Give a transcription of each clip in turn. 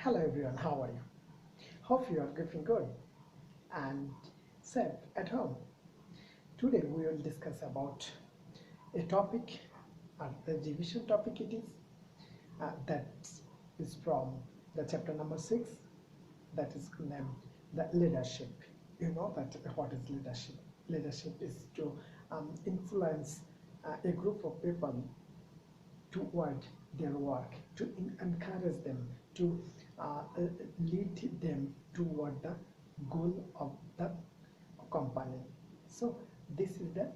Hello everyone, how are you? Hope you are keeping good and safe at home. Today we will discuss about a topic, the division topic it is, that is from the chapter number 6, that is named the leadership. You know that what is leadership? Leadership is to influence a group of people toward their work, to encourage them, to lead them toward the goal of the company. So this is the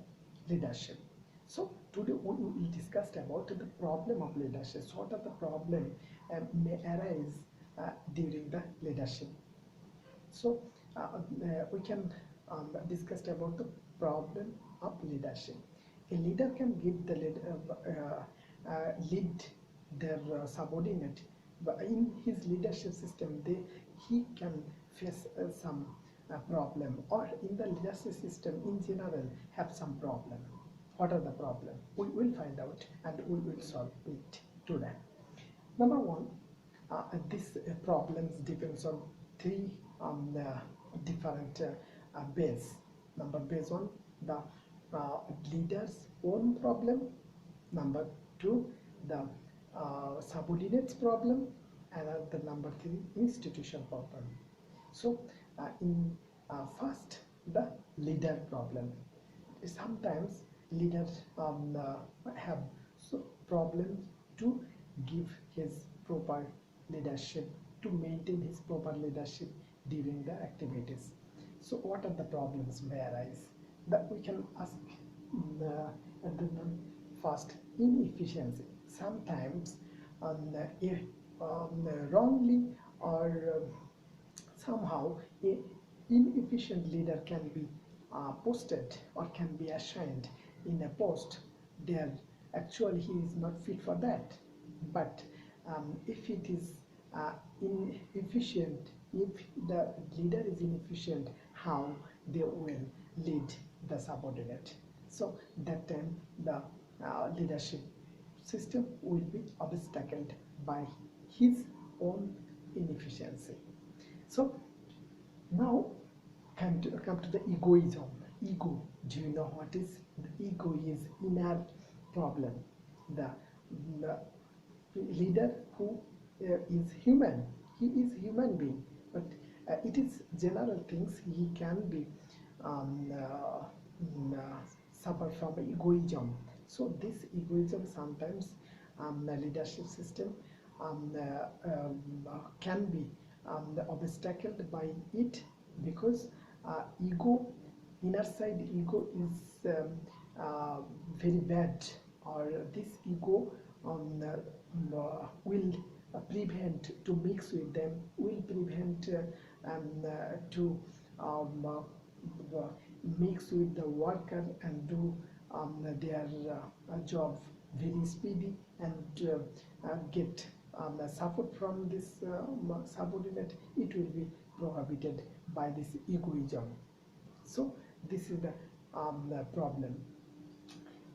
leadership. So today we will discuss about the problem of leadership. So what are the problem may arise during the leadership? So we can discuss about the problem of leadership. A leader can give the lead their subordinate, but in his leadership system, he can face some problem, or in the leadership system in general have some problem. What are the problem? We will find out and we will solve it today. Number one, these problems depends on three different base. Number based on the leader's own problem. Number two, the subordinates problem, and the number three, institution problem. So in first, the leader problem. Sometimes leaders have problems to give his proper leadership, to maintain his proper leadership during the activities. So what are the problems may arise? That we can ask at the first, inefficiency. Sometimes wrongly or somehow a inefficient leader can be posted or can be assigned in a post there. Actually he is not fit for that, but if it is inefficient, if the leader is inefficient, how they will lead the subordinate. So that time the leadership system will be obstacled by his own inefficiency. So now come to the egoism. Ego, do you know what is? The ego is inner problem. The leader who is human, he is human being, but it is general things. He can be suffer from egoism. So this egoism sometimes the leadership system can be obstacled by it, because ego, inner side ego is very bad, or this ego will prevent to mix with them, will prevent to mix with the worker and do their job very speedy and get support from this subordinate. It will be prohibited by this egoism. So this is the problem.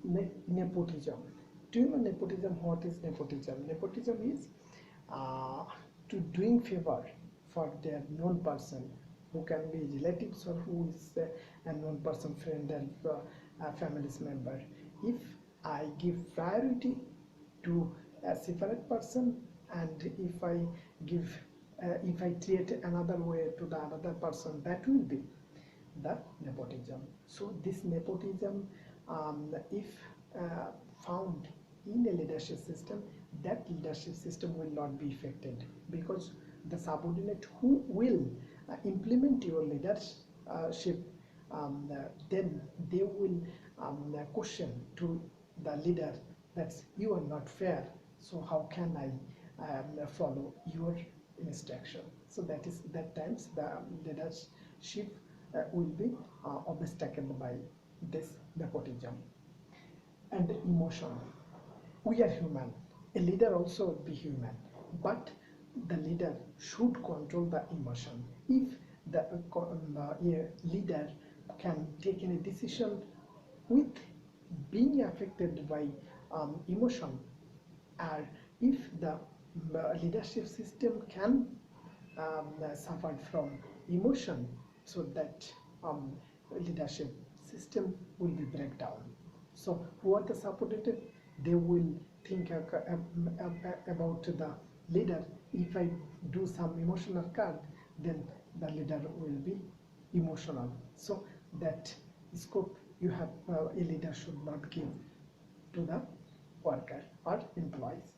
Nepotism. Do you know nepotism? What is nepotism? Nepotism is to doing favor for their known person, who can be relatives or who is a known person, friend and family member. If I give priority to a separate person, and if I give if I treat another way to the another person, that will be the nepotism. So this nepotism, if found in a leadership system, that leadership system will not be affected, because the subordinate who will implement your leadership, then they will question to the leader that you are not fair, so how can I follow your instruction? So that is that times the leadership will be obstacled by this nepotism. And the emotion. We are human. A leader also will be human, but the leader should control the emotion. If the leader can take any decision with being affected by emotion, or if the leadership system can suffered from emotion, so that leadership system will be breakdown. So who are the subordinate? They will think about the leader. If I do some emotional card, then the leader will be emotional. So that scope you have, a leader should not give to the worker or employees.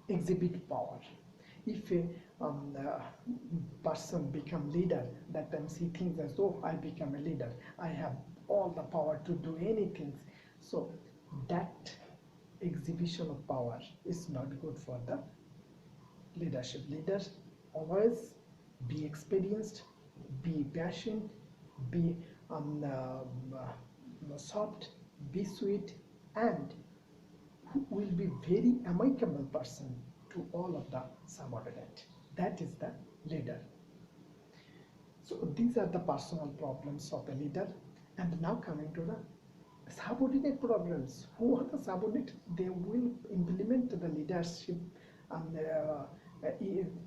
Exhibit power. If a person become leader, that means he thinks as though I become a leader, I have all the power to do anything. So that exhibition of power is not good for the leadership. Leaders always be experienced, be patient, be soft, be sweet, and who will be very amicable person to all of the subordinate. That is the leader. So these are the personal problems of the leader. And now coming to the subordinate problems. Who are the subordinate? They will implement the leadership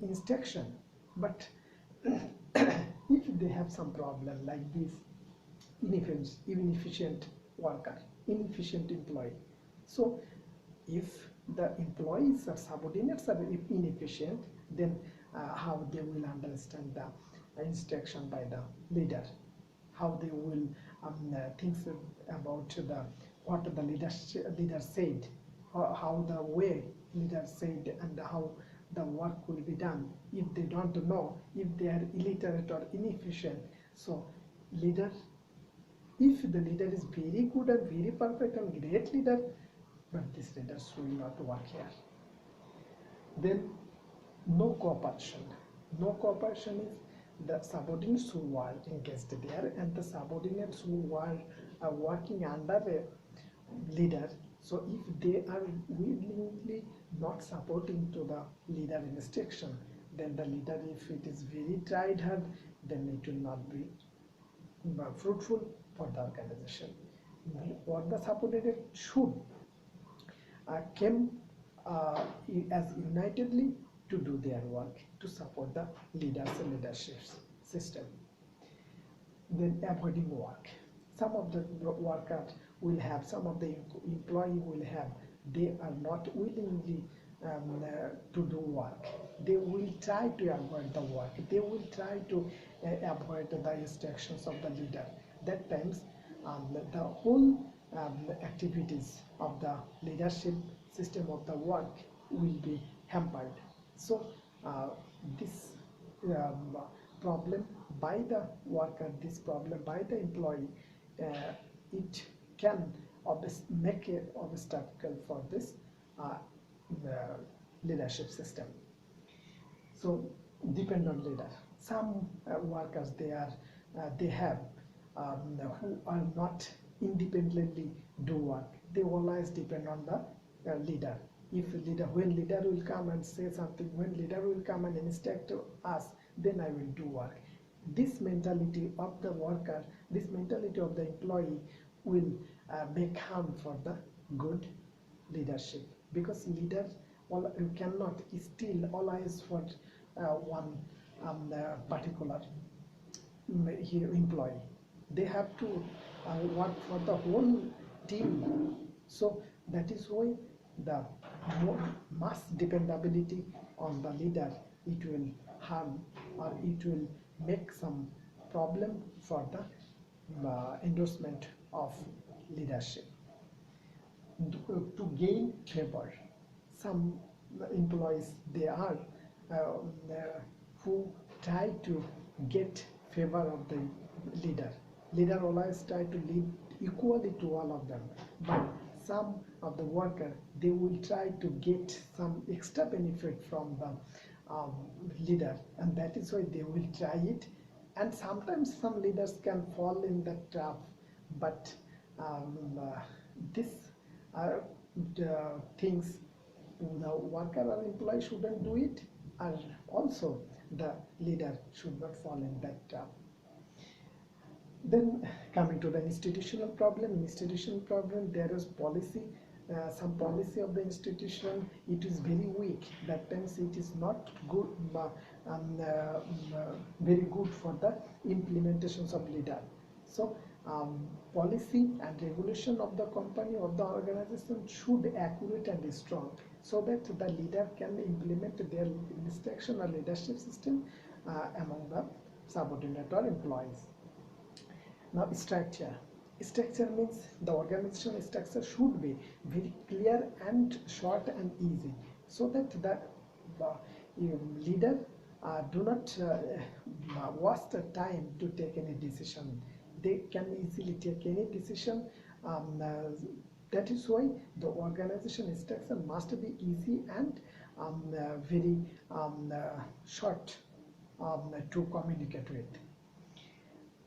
instruction, but if they have some problem like this, inefficient worker, inefficient employee. So if the employees or subordinates are inefficient, then how they will understand the instruction by the leader, how they will think about the what the leader said, how the way leader said, and how the work will be done. If they don't know, if they are illiterate or inefficient, so leader, if the leader is very good and very perfect and great leader, but this leaders will not work here. Then no cooperation. No cooperation is the subordinates who are engaged there and the subordinates who are working under a leader. So if they are willingly not supporting to the leader instruction, then the leader, if it is very tried hard, then it will not be fruitful for the organization. What the subordinate should came as unitedly to do their work, to support the leaders and leadership system. Then avoiding work. Some of the workers will have, some of the employee will have, they are not willingly to do work. They will try to avoid the work. They will try to avoid the instructions of the leader. That times the whole activities of the leadership system of the work will be hampered. So this problem by the worker, this problem by the employee, it can make an obstacle for this leadership system. So depend on leader. Some workers, they have who are not independently do work. They always depend on the leader. If leader, when leader will come and say something, when leader will come and instruct us, then I will do work. This mentality of the worker, this mentality of the employee will make harm for the good leadership, because leader you cannot still always for one particular employee. They have to work for the whole team. So that is why the mass dependability on the leader, it will harm or it will make some problem for the endorsement of leadership. To gain favor, some employees, they are who try to get favor of the leader. Leader always try to lead equally to all of them, but some of the worker, they will try to get some extra benefit from the leader, and that is why they will try it. And sometimes some leaders can fall in that trap, but this the things the worker or employee shouldn't do it, and also the leader should not fall in that trap. Then coming to the institutional problem, there is policy some policy of the institution it is very weak, that means it is not good, very good for the implementations of leader. So policy and regulation of the company or the organization should be accurate and strong, so that the leader can implement their instruction or leadership system among the subordinate or employees. Now structure. Structure means the organization structure should be very clear and short and easy, so that the leader do not waste the time to take any decision. They can easily take any decision. That is why the organization structure must be easy and very short to communicate with.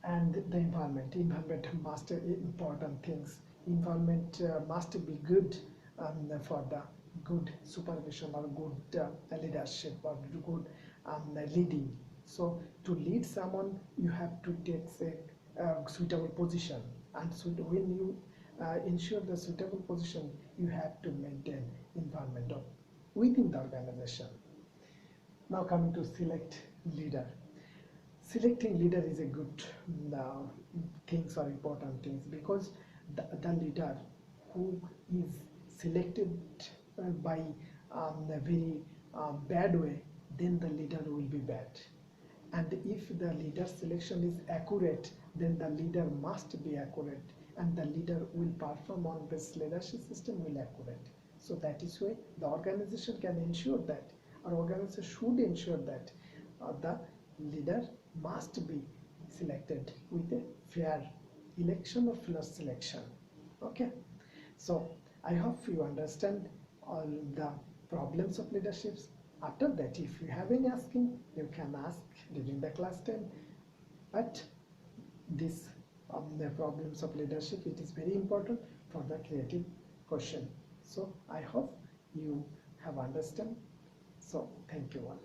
And the environment must be important things. Environment must be good for the good supervision or good leadership or good leading. So to lead someone you have to take a suitable position, and so when you ensure the suitable position you have to maintain environment within the organization. Now coming to select leader. Selecting leader is a good things or important things, because the leader who is selected by a very bad way, then the leader will be bad. And if the leader selection is accurate, then the leader must be accurate, and the leader will perform on this leadership system will accurate. So that is why the organization can ensure that, or organization should ensure that the leader must be selected with a fair election or fair selection. Okay, so I hope you understand all the problems of leaderships. After that, if you have any asking, you can ask during the class time. But this the problems of leadership, it is very important for the creative question. So I hope you have understand. So thank you all.